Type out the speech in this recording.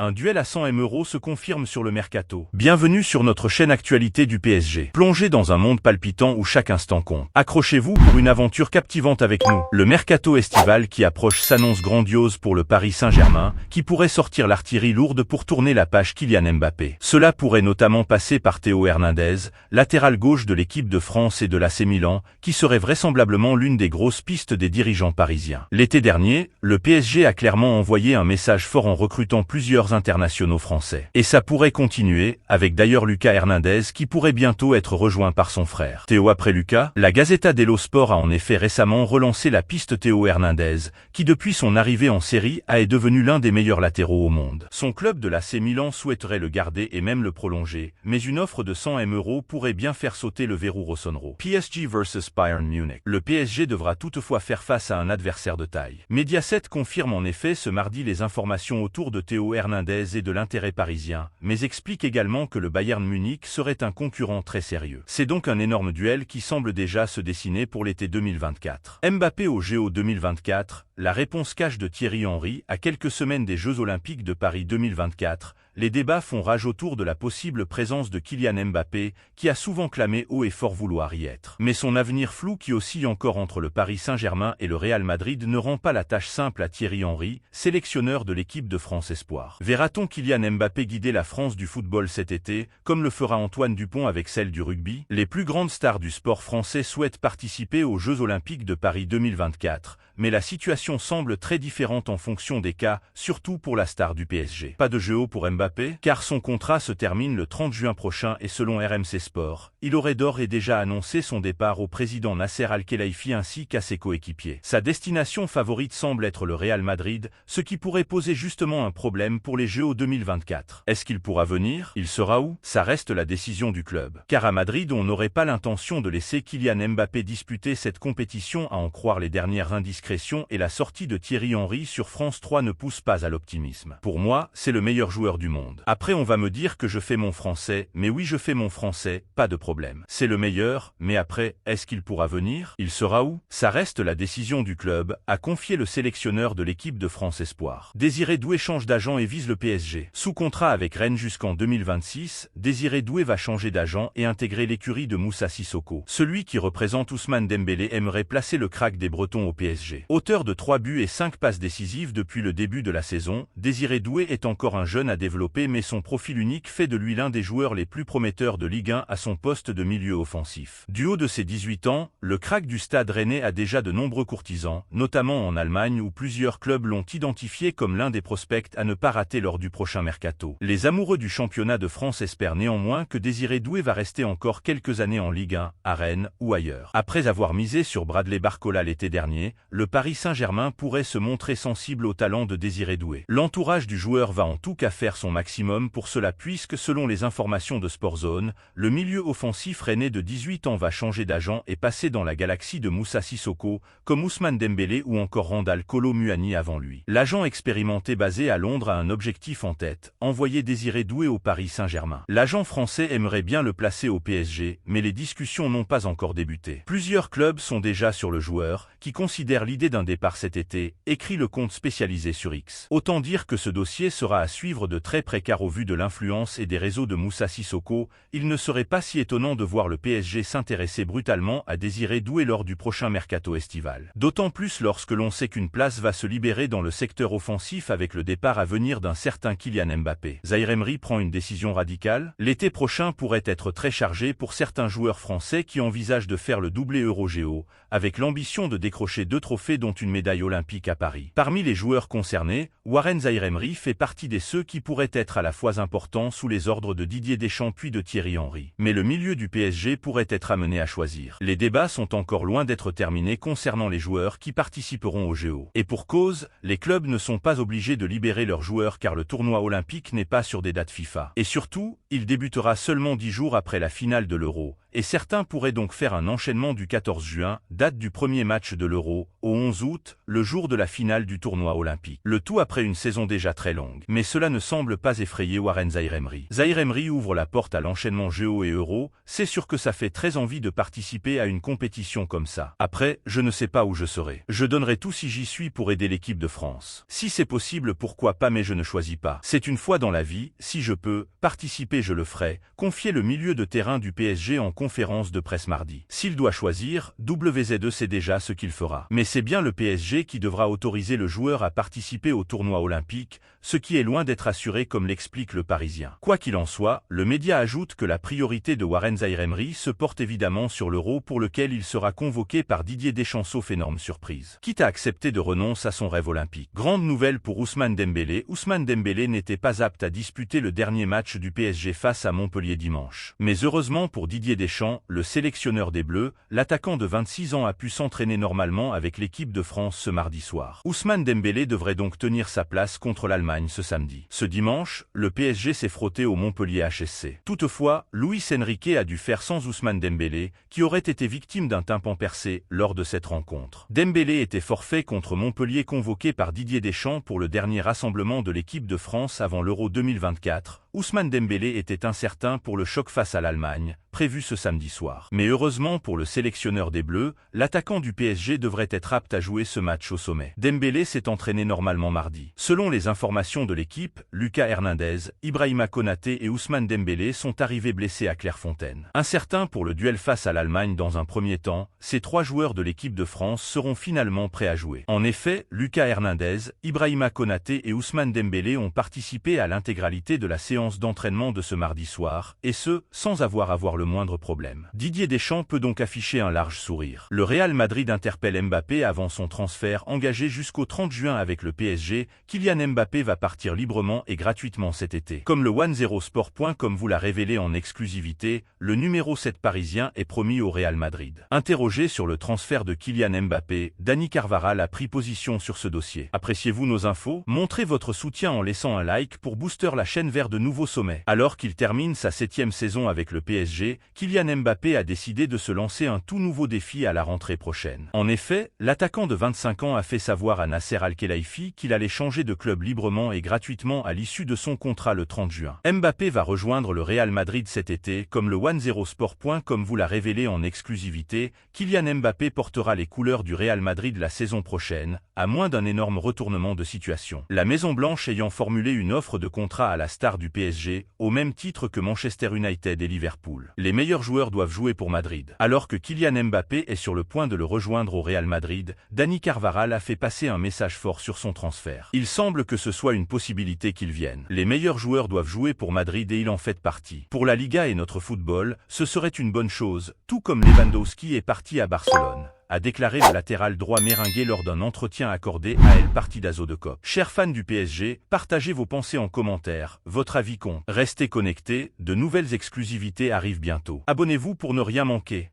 un duel à 100 M € se confirme sur le mercato. Bienvenue sur notre chaîne actualité du PSG. Plongez dans un monde palpitant où chaque instant compte. Accrochez-vous pour une aventure captivante avec nous. Le mercato estival qui approche s'annonce grandiose pour le Paris Saint-Germain, qui pourrait sortir l'artillerie lourde pour tourner la page Kylian Mbappé. Cela pourrait notamment passer par Théo Hernandez, latéral gauche de l'équipe de France et de l'AC Milan, qui serait vraisemblablement l'une des grosses pistes des dirigeants parisiens. L'été dernier, le PSG a clairement envoyé un message fort en recrutant plusieurs internationaux français. Et ça pourrait continuer, avec d'ailleurs Lucas Hernandez qui pourrait bientôt être rejoint par son frère. Théo après Lucas, la Gazzetta dello Sport a en effet récemment relancé la piste Théo Hernandez, qui depuis son arrivée en Serie A est devenu l'un des meilleurs latéraux au monde. Son club de l'AC Milan souhaiterait le garder et même le prolonger, mais une offre de 100 M € pourrait bien faire sauter le verrou rossonero. PSG vs Bayern Munich. Le PSG devra toutefois faire face à un adversaire de taille. Mediaset confirme en effet ce mardi les informations autour de Théo Hernandez et de l'intérêt parisien, mais explique également que le Bayern Munich serait un concurrent très sérieux. C'est donc un énorme duel qui semble déjà se dessiner pour l'été 2024. Mbappé au JO 2024, la réponse cash de Thierry Henry à quelques semaines des Jeux Olympiques de Paris 2024. Les débats font rage autour de la possible présence de Kylian Mbappé, qui a souvent clamé haut et fort vouloir y être. Mais son avenir flou qui oscille encore entre le Paris Saint-Germain et le Real Madrid ne rend pas la tâche simple à Thierry Henry, sélectionneur de l'équipe de France Espoir. Verra-t-on Kylian Mbappé guider la France du football cet été, comme le fera Antoine Dupont avec celle du rugby? Les plus grandes stars du sport français souhaitent participer aux Jeux Olympiques de Paris 2024, mais la situation semble très différente en fonction des cas, surtout pour la star du PSG. Pas de JO pour Mbappé, car son contrat se termine le 30 juin prochain et selon RMC Sport, il aurait d'ores et déjà annoncé son départ au président Nasser Al-Khelaifi ainsi qu'à ses coéquipiers. Sa destination favorite semble être le Real Madrid, ce qui pourrait poser justement un problème pour les JO 2024. Est-ce qu'il pourra venir? Il sera où? Ça reste la décision du club. Car à Madrid, on n'aurait pas l'intention de laisser Kylian Mbappé disputer cette compétition à en croire les dernières indiscrétions et la sortie de Thierry Henry sur France 3 ne pousse pas à l'optimisme. Pour moi, c'est le meilleur joueur du monde. Après on va me dire que je fais mon français, mais oui je fais mon français, pas de problème. C'est le meilleur, mais après, est-ce qu'il pourra venir? Il sera où? Ça reste la décision du club, a confié le sélectionneur de l'équipe de France Espoir. Désiré Doué change d'agent et vise le PSG. Sous contrat avec Rennes jusqu'en 2026, Désiré Doué va changer d'agent et intégrer l'écurie de Moussa Sissoko. Celui qui représente Ousmane Dembélé aimerait placer le crack des Bretons au PSG. Auteur de 3 buts et 5 passes décisives depuis le début de la saison, Désiré Doué est encore un jeune à développer mais son profil unique fait de lui l'un des joueurs les plus prometteurs de Ligue 1 à son poste de milieu offensif. Du haut de ses 18 ans, le crack du Stade Rennais a déjà de nombreux courtisans, notamment en Allemagne où plusieurs clubs l'ont identifié comme l'un des prospects à ne pas rater lors du prochain mercato. Les amoureux du championnat de France espèrent néanmoins que Désiré Doué va rester encore quelques années en Ligue 1, à Rennes ou ailleurs. Après avoir misé sur Bradley Barcola l'été dernier, le Paris Saint-Germain pourrait se montrer sensible au talent de Désiré Doué. L'entourage du joueur va en tout cas faire son maximum pour cela puisque selon les informations de Sportzone, le milieu offensif rennais de 18 ans va changer d'agent et passer dans la galaxie de Moussa Sissoko, comme Ousmane Dembélé ou encore Randal Kolo Muani avant lui. L'agent expérimenté basé à Londres a un objectif en tête, envoyer Désiré Doué au Paris Saint-Germain. L'agent français aimerait bien le placer au PSG, mais les discussions n'ont pas encore débuté. Plusieurs clubs sont déjà sur le joueur, qui considèrent l'idée d'un départ cet été, écrit le compte spécialisé sur X. Autant dire que ce dossier sera à suivre de très près car au vu de l'influence et des réseaux de Moussa Sissoko, il ne serait pas si étonnant de voir le PSG s'intéresser brutalement à Désiré Doué lors du prochain mercato estival. D'autant plus lorsque l'on sait qu'une place va se libérer dans le secteur offensif avec le départ à venir d'un certain Kylian Mbappé. Zaïre Emery prend une décision radicale. L'été prochain pourrait être très chargé pour certains joueurs français qui envisagent de faire le doublé Euro-JO, avec l'ambition de décrocher 2 trophées dont une médaille olympique à Paris. Parmi les joueurs concernés, Warren Zaïre Emery fait partie des ceux qui pourraient être à la fois importants sous les ordres de Didier Deschamps puis de Thierry Henry. Mais le milieu du PSG pourrait être amené à choisir. Les débats sont encore loin d'être terminés concernant les joueurs qui participeront au JO. Et pour cause, les clubs ne sont pas obligés de libérer leurs joueurs car le tournoi olympique n'est pas sur des dates FIFA. Et surtout, il débutera seulement 10 jours après la finale de l'Euro, et certains pourraient donc faire un enchaînement du 14 juin, date du premier match de l'Euro, au 11 août, le jour de la finale du tournoi olympique. Le tout après une saison déjà très longue. Mais cela ne semble pas effrayer Warren Zaïre-Emery. Zaïre-Emery ouvre la porte à l'enchaînement JO et Euro, c'est sûr que ça fait très envie de participer à une compétition comme ça. Après, je ne sais pas où je serai. Je donnerai tout si j'y suis pour aider l'équipe de France. Si c'est possible, pourquoi pas, mais je ne choisis pas. C'est une fois dans la vie, si je peux participer, je le ferai, confier le milieu de terrain du PSG en conférence de presse mardi. S'il doit choisir, WZ2 sait déjà ce qu'il fera. Mais c'est bien le PSG qui devra autoriser le joueur à participer au tournoi olympique, ce qui est loin d'être assuré comme l'explique le Parisien. Quoi qu'il en soit, le média ajoute que la priorité de Warren Zaïre-Emery se porte évidemment sur l'Euro pour lequel il sera convoqué par Didier Deschamps, sauf énorme surprise, quitte à accepter de renoncer à son rêve olympique. Grande nouvelle pour Ousmane Dembélé. Ousmane Dembélé n'était pas apte à disputer le dernier match du PSG face à Montpellier dimanche. Mais heureusement pour Didier Deschamps, le sélectionneur des Bleus, l'attaquant de 26 ans a pu s'entraîner normalement avec l'équipe de France ce mardi soir. Ousmane Dembélé devrait donc tenir sa place contre l'Allemagne ce samedi. Ce dimanche, le PSG s'est frotté au Montpellier HSC. Toutefois, Luis Enrique a dû faire sans Ousmane Dembélé, qui aurait été victime d'un tympan percé lors de cette rencontre. Dembélé était forfait contre Montpellier, convoqué par Didier Deschamps pour le dernier rassemblement de l'équipe de France avant l'Euro 2024. Ousmane Dembélé était incertain pour le choc face à l'Allemagne, prévu ce samedi soir. Mais heureusement pour le sélectionneur des Bleus, l'attaquant du PSG devrait être apte à jouer ce match au sommet. Dembélé s'est entraîné normalement mardi. Selon les informations de l'équipe, Lucas Hernandez, Ibrahima Konaté et Ousmane Dembélé sont arrivés blessés à Clairefontaine. Incertain pour le duel face à l'Allemagne dans un premier temps, ces trois joueurs de l'équipe de France seront finalement prêts à jouer. En effet, Lucas Hernandez, Ibrahima Konaté et Ousmane Dembélé ont participé à l'intégralité de la séance d'entraînement de ce mardi soir, et ce, sans avoir le moindre problème. Didier Deschamps peut donc afficher un large sourire. Le Real Madrid interpelle Mbappé avant son transfert engagé jusqu'au 30 juin avec le PSG. Kylian Mbappé va partir librement et gratuitement cet été. Comme le 10sport.com vous l'a révélé en exclusivité, le numéro 7 parisien est promis au Real Madrid. Interrogé sur le transfert de Kylian Mbappé, Dani Carvajal a pris position sur ce dossier. Appréciez-vous nos infos? Montrez votre soutien en laissant un like pour booster la chaîne vers de nouveaux sommets. Alors qu'il termine sa 7e saison avec le PSG, Kylian Mbappé a décidé de se lancer un tout nouveau défi à la rentrée prochaine. En effet, l'attaquant de 25 ans a fait savoir à Nasser Al-Khelaifi qu'il allait changer de club librement et gratuitement à l'issue de son contrat le 30 juin. Mbappé va rejoindre le Real Madrid cet été, comme le 10sport.com vous l'a révélé en exclusivité. Kylian Mbappé portera les couleurs du Real Madrid la saison prochaine, à moins d'un énorme retournement de situation. La Maison-Blanche ayant formulé une offre de contrat à la star du PSG, au même titre que Manchester United et Liverpool. Les meilleurs joueurs doivent jouer pour Madrid. Alors que Kylian Mbappé est sur le point de le rejoindre au Real Madrid, Dani Carvajal a fait passer un message fort sur son transfert. Il semble que ce soit une possibilité qu'il vienne. Les meilleurs joueurs doivent jouer pour Madrid et il en fait partie. Pour la Liga et notre football, ce serait une bonne chose, tout comme Lewandowski est parti à Barcelone, a déclaré le latéral droit méringué lors d'un entretien accordé à El Partidazo de Cop. Chers fans du PSG, partagez vos pensées en commentaire, votre avis compte. Restez connectés, de nouvelles exclusivités arrivent bientôt. Abonnez-vous pour ne rien manquer.